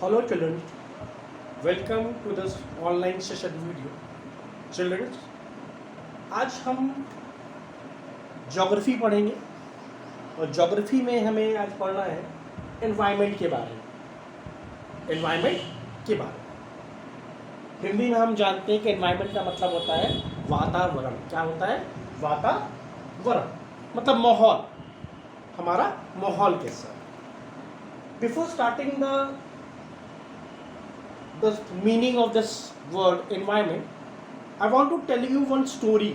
Hello children, welcome to this online session video. Children, आज हम geography पढ़ेंगे और ज्योग्राफी में हमें आज पढ़ना है एनवायरनमेंट के बारे में। एनवायरनमेंट के बारे में हिंदी में हम जानते हैं कि एनवायरनमेंट का मतलब होता है वातावरण। क्या होता है? वातावरण मतलब माहौल, हमारा माहौल कैसा है। Before starting the meaning of this word environment, I want to tell you one story.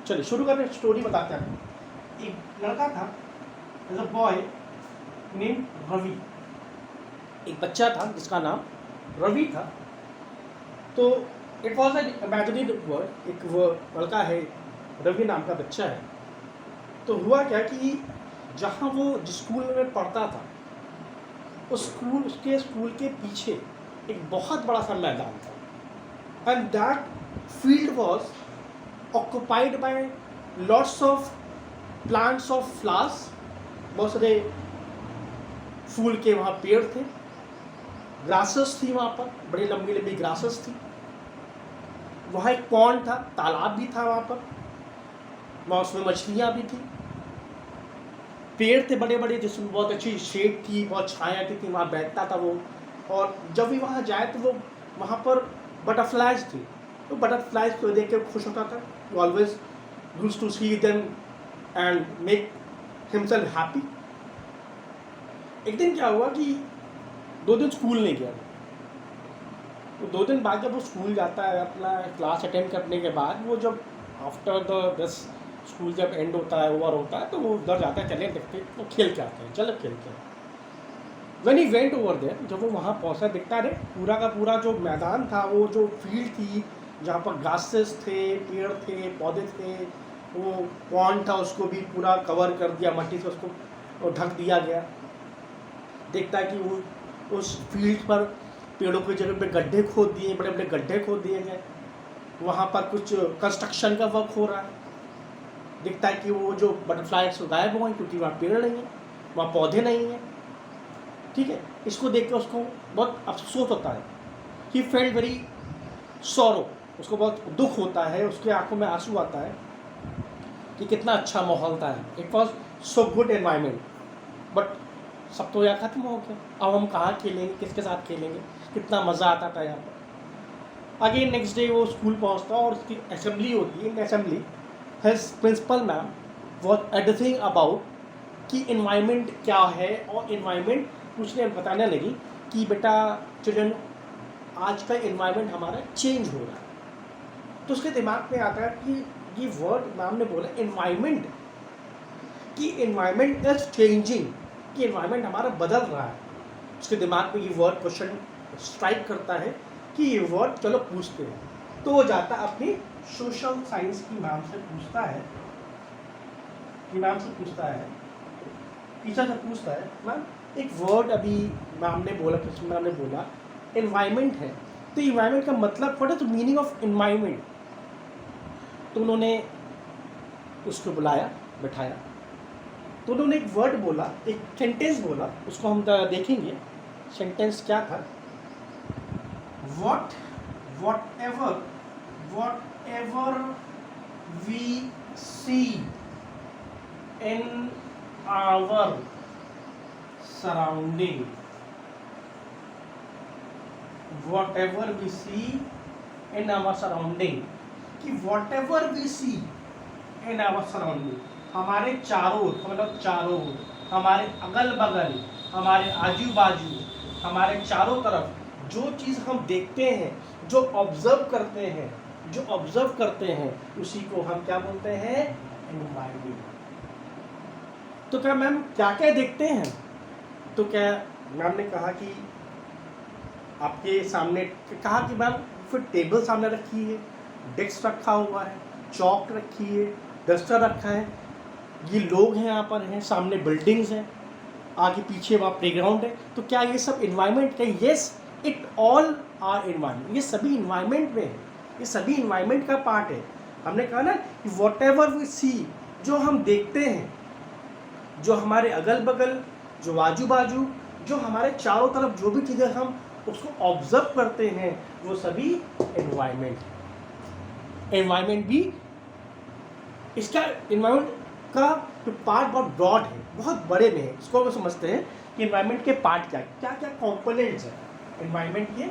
चलिए शुरू करते हैं, स्टोरी बताते हैं। एक लड़का था, there's a boy named Ravi. एक बच्चा था जिसका नाम रवि था। तो it was an imaginary word. एक वो लड़का है, रवि नाम का बच्चा है। तो हुआ क्या कि जहाँ वो जिस स्कूल में पढ़ता था उसके स्कूल के पीछे एक बहुत बड़ा सा मैदान था। And that field was occupied by lots of plants of flowers. बहुत सारे फूल के वहाँ पेड़ थे, ग्रासेस थी वहाँ पर, बड़ी लंबी लंबी ग्रासेस थी। वहाँ एक पॉन्ड था, तालाब भी था वहाँ पर, वहाँ उसमें मछलियाँ भी थी। पेड़ थे बड़े बड़े जिसमें बहुत अच्छी शेड थी, बहुत छाया थी, वहाँ बैठता था वो। और जब भी वहाँ जाए तो वो वहाँ पर बटरफ्लाइज थी, तो बटरफ्लाइज को देख के खुश होता था। He always used to see them and make himself happy. एक दिन क्या हुआ कि 2 दिन स्कूल नहीं गया। तो 2 दिन बाद जब वो स्कूल जाता है अपना क्लास अटेंड करने के बाद, वो जब आफ्टर द दिस स्कूल जब एंड होता है, ओवर होता है, तो वो उधर जाता है, चले देखते वो खेल के आते हैं, चलो खेल के। When he went over there, जब वो वहाँ पहुँचा दिखता है पूरा का पूरा जो मैदान था, वो जो फील्ड थी जहाँ पर घासेस थे, पेड़ थे, पौधे थे, वो पॉन्ड था उसको भी पूरा कवर कर दिया, मट्टी से उसको ढक दिया गया। देखता है कि वो उस फील्ड पर पेड़ों की जगह पे गड्ढे खोद दिए, बड़े बड़े गड्ढे खोद दिए गए। वहाँ पर कुछ कंस्ट्रक्शन का वर्क हो रहा है। दिखता है कि वो जो बटरफ्लाइज गायब हो गए क्योंकि वहाँ पेड़ नहीं है, वहाँ पौधे नहीं हैं। ठीक है, इसको देख के उसको बहुत अफसोस होता है। ही फेल्ट वेरी सॉरो, उसको बहुत दुख होता है, उसके आंखों में आंसू आता है कि कितना अच्छा माहौल था। It was so good environment, but सब तो यहाँ खत्म हो गया। अब हम कहाँ खेलेंगे, किसके साथ खेलेंगे, कितना मज़ा आता था यहाँ पर। अगेन नेक्स्ट डे वो स्कूल पहुँचता और उसकी असेंबली होती है। In assembly his principal ma'am was editing about कि एनवायरनमेंट क्या है, और एनवायरनमेंट उसने बताने लगी कि बेटा चिल्ड्रन, आज का एनवायरनमेंट हमारा चेंज हो रहा है। तो उसके दिमाग में आता है कि ये वर्ड मैम ने बोला एनवायरनमेंट, कि एनवायरनमेंट इज चेंजिंग, कि एनवायरनमेंट हमारा बदल रहा है। उसके दिमाग में ये वर्ड क्वेश्चन स्ट्राइक करता है कि ये वर्ड चलो पूछते हैं। तो वो जाता अपनी सोशल साइंस की मैम से पूछता है, टीचर से पूछता है, मैम एक वर्ड अभी मैम ने बोला एनवायरनमेंट है, तो एनवायरनमेंट का मतलब what is the meaning of environment. तो उन्होंने उसको बुलाया, बैठाया, तो उन्होंने एक वर्ड बोला, एक सेंटेंस बोला, उसको हम देखेंगे। सेंटेंस क्या था? whatever we see in our surrounding, whatever we see in our surrounding, कि whatever we see in our surrounding, हमारे चारों मतलब हमारे अगल बगल, हमारे आजू बाजू, हमारे चारों तरफ जो चीज़ हम देखते हैं, जो ऑब्जर्व करते हैं, उसी को हम क्या बोलते हैं? एनवायरनमेंट। तो क्या मैम क्या क्या देखते हैं? तो क्या मैम ने कहा कि आपके सामने, कहा कि मैम फिर टेबल सामने रखी है, डेस्क रखा हुआ है, चौक रखी है, डस्टर रखा है, ये लोग हैं यहाँ पर हैं, सामने बिल्डिंग्स हैं, आगे पीछे वहाँ प्लेग्राउंड है। तो क्या ये सब इन्वायरमेंट है? Yes, it all are environment. ये सभी इन्वायरमेंट में है, ये सभी इन्वायरमेंट का पार्ट है। हमने कहा ना कि वॉट एवर वी सी, जो हम देखते हैं, जो हमारे अगल बगल, जो आजू बाजू, जो हमारे चारों तरफ जो भी चीज़ें हम उसको ऑब्जर्व करते हैं वो सभी एनवायरमेंट भी इसका एनवायरमेंट का जो पार्ट बहुत ब्रॉड है, बहुत बड़े में है। इसको हम समझते हैं कि एनवायरमेंट के पार्ट क्या क्या क्या कंपोनेंट्स हैं, एनवायरमेंट के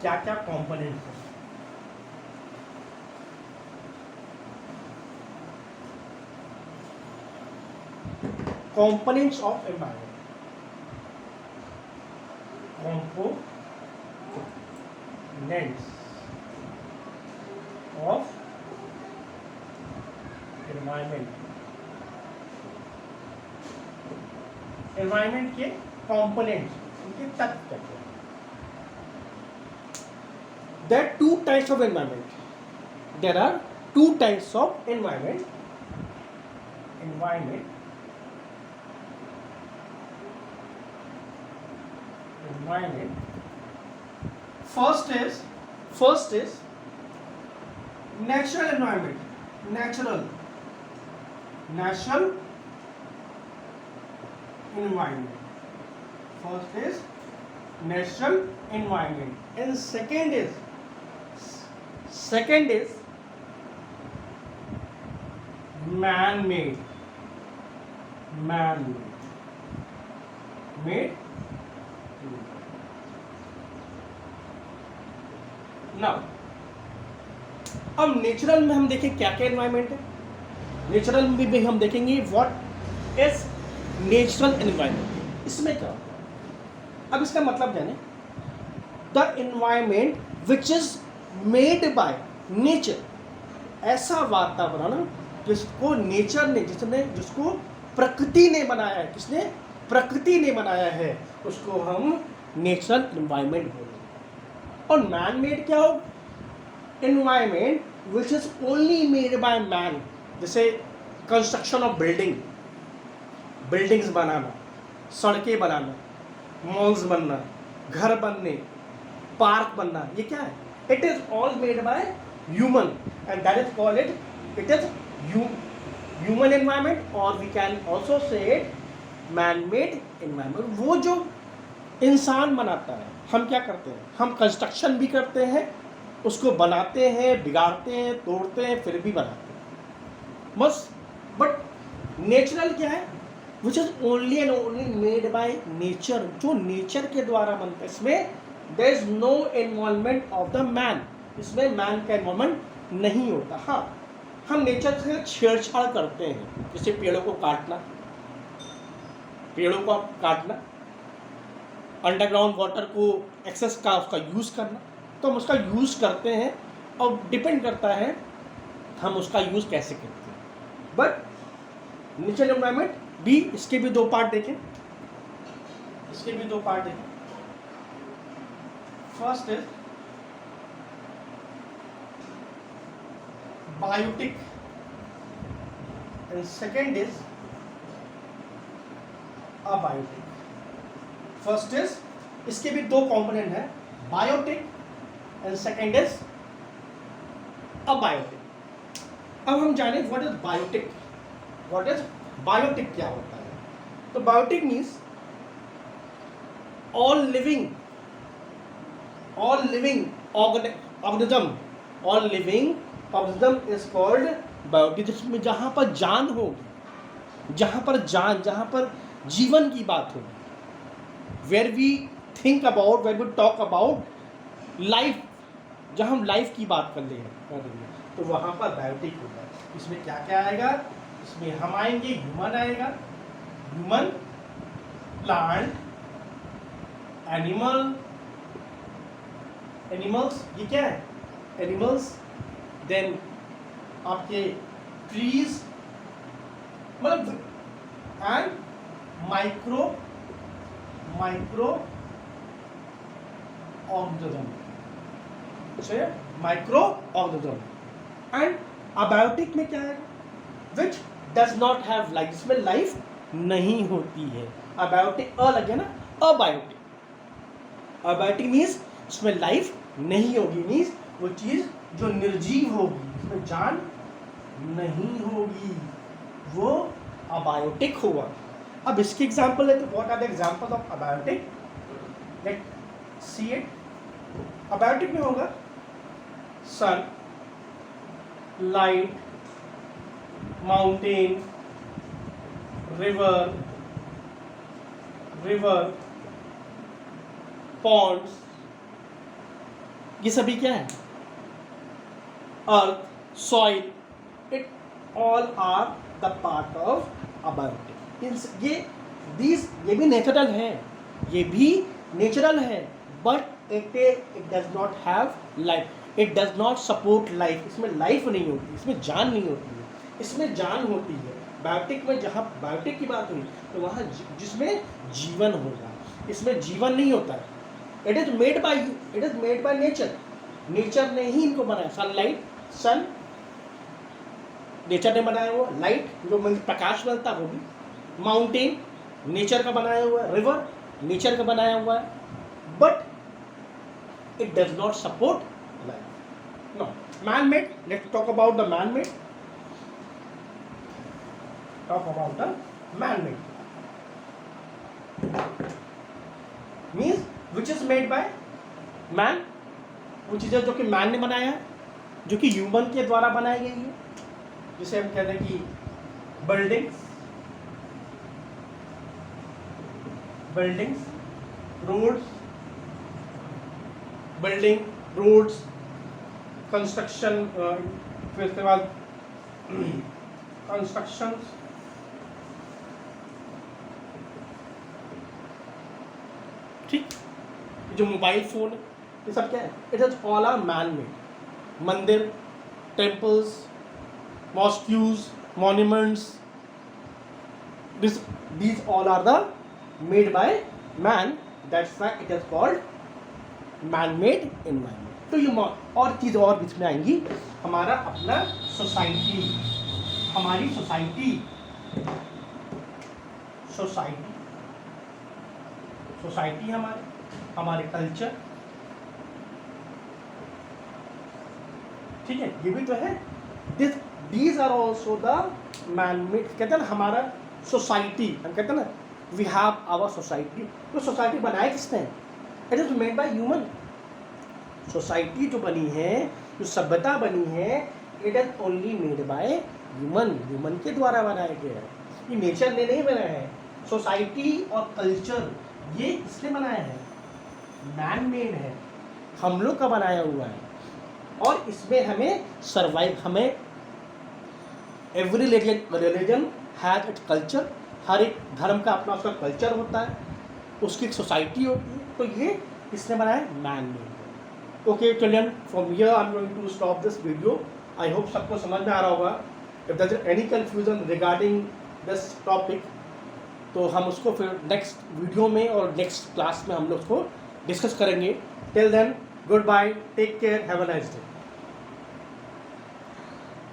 क्या क्या कंपोनेंट्स हैं। Components of environment, components of environment के कंपोनेंट्स, उनके तत्व क्या हैं। There are two types of environment. There are two types of environment. Environment. First is natural environment. Natural environment. First is natural environment, and second is man-made. Now, अब natural में हम देखें क्या क्या एनवायरनमेंट है। नेचुरल में भी हम देखेंगे व्हाट इज नेचुरल एनवायरनमेंट, इसमें क्या होता है। अब इसका मतलब जाने, the environment which is made by nature, ऐसा वातावरण जिसको नेचर ने जिसको प्रकृति ने बनाया है। किसने? प्रकृति ने बनाया है, उसको हम नेचुरल एनवायरनमेंट बोलते हैं। और मैन मेड क्या हो? Environment which is only made by man, जैसे कंस्ट्रक्शन ऑफ बिल्डिंग्स बनाना, सड़कें बनाना, मॉल्स बनना, घर बनने, पार्क बनना, ये क्या है? It is all made by human, and that is called it is human environment, और we can also say it man made environment. वो जो इंसान बनाता है, हम क्या करते हैं? हम कंस्ट्रक्शन भी करते हैं, उसको बनाते हैं, बिगाड़ते हैं, तोड़ते हैं, फिर भी बनाते हैं बस। बट नेचुरल क्या है? Which is only and only made by nature, जो नेचर के द्वारा बनता है। इसमें there is no involvement of the man, इसमें मैन का इन्वॉल्वमेंट नहीं होता। हाँ, हम नेचर से छेड़छाड़ करते हैं, जैसे पेड़ों को काटना, अंडरग्राउंड वाटर को एक्सेस का उसका यूज़ करना, तो हम उसका यूज़ करते हैं और डिपेंड करता है हम उसका यूज़ कैसे करते हैं। बट नेचुरल एनवायरनमेंट भी, इसके भी दो पार्ट देखें। First is biotic and second is abiotic. First is, इसके भी दो कंपोनेंट है, biotic and second is abiotic. अब हम जाने व्हाट इज बायोटिक। बायोटिक क्या होता है? तो biotic means all living organism is called biotic, जिसमें जहाँ पर जान होगी, जहाँ पर जीवन की बात होगी, where we talk about life, जहाँ हम लाइफ की बात कर रहे हैं, तो वहाँ पर बायोटिक होगा। इसमें क्या क्या आएगा? इसमें हम आएंगे, ह्यूमन आएगा, ह्यूमन, प्लांट, एनिमल्स, ये क्या है? एनिमल्स, देन आपके ट्रीज, मतलब and micro organism, and abiotic में क्या है? Which does not have life, इसमें लाइफ नहीं होती है। अबायोटिक लगे ना, अबायोटिक मीन्स इसमें लाइफ नहीं होगी, मीन्स वो चीज़ जो निर्जीव होगी, उसमें जान नहीं होगी, वो अबायोटिक होगा। अब इसके एग्जाम्पल है तो what are the example of abiotic, let see it. Abiotic में होगा sun, light, mountain, river, ponds, ये सभी क्या है? Earth, soil, it all are the part of abiotic. ये भी नेचुरल है, ये भी नेचुरल है, but it does not have life, it does not support life. इसमें लाइफ नहीं होती, इसमें जान नहीं होती है, इसमें जान होती है। बायोटिक में जहाँ बायोटिक की बात हुई तो वहाँ जिसमें जीवन होगा, इसमें जीवन नहीं होता है। It is made by nature, nature ने ही इनको बनाया। सनलाइट, सन नेचर ने बनाया हुआ, लाइट जो प्रकाश मिलता है वो भी, माउंटेन नेचर का बनाया हुआ है, रिवर नेचर का बनाया हुआ है, but it does not support life. No, man made, let's talk about the man made. Talk about the man-made, means which is made by man, वो चीज़ें जो कि मैन ने बनाया है, जो कि ह्यूमन के द्वारा बनाई गई है, जिसे हम कहते हैं कि बिल्डिंग्स, रोड्स, कंस्ट्रक्शन, फिर उसके बाद कंस्ट्रक्शंस, ठीक, जो मोबाइल फोन है, ये सब क्या है? It is all are man made. मंदिर, temples, mosques, monuments, these all are the made by man, that's why it is called man made environment। तो ये और चीज़ और बीच में आएंगी, हमारा अपना सोसाइटी, हमारी सोसाइटी हमारे कल्चर, ठीक है, ये भी तो है। These are also the man made. कहते हैं ना हमारा सोसाइटी, हम कहते हैं ना वी हैव आवर सोसाइटी। तो सोसाइटी बनाया किसने? It is made by human. Society जो बनी है, जो सभ्यता बनी है, it is only made by human के द्वारा बनाया गया है। ये नेचर ने नहीं बनाया है। सोसाइटी और कल्चर ये किसने बनाया है? मैन मेड है, हम लोग का बनाया हुआ है। और इसमें हमें every religion has its culture. हर एक धर्म का अपना उसका कल्चर होता है, उसकी एक सोसाइटी होती है। तो ये किसने बनाया है? Man made. Okay children, from here I am going to stop this video. I hope सबको समझ में आ रहा होगा। If there is any confusion regarding this topic तो हम उसको फिर नेक्स्ट वीडियो में और नेक्स्ट क्लास में हम लोग उसको डिस्कस करेंगे। Till then, good bye, take care, have a nice day.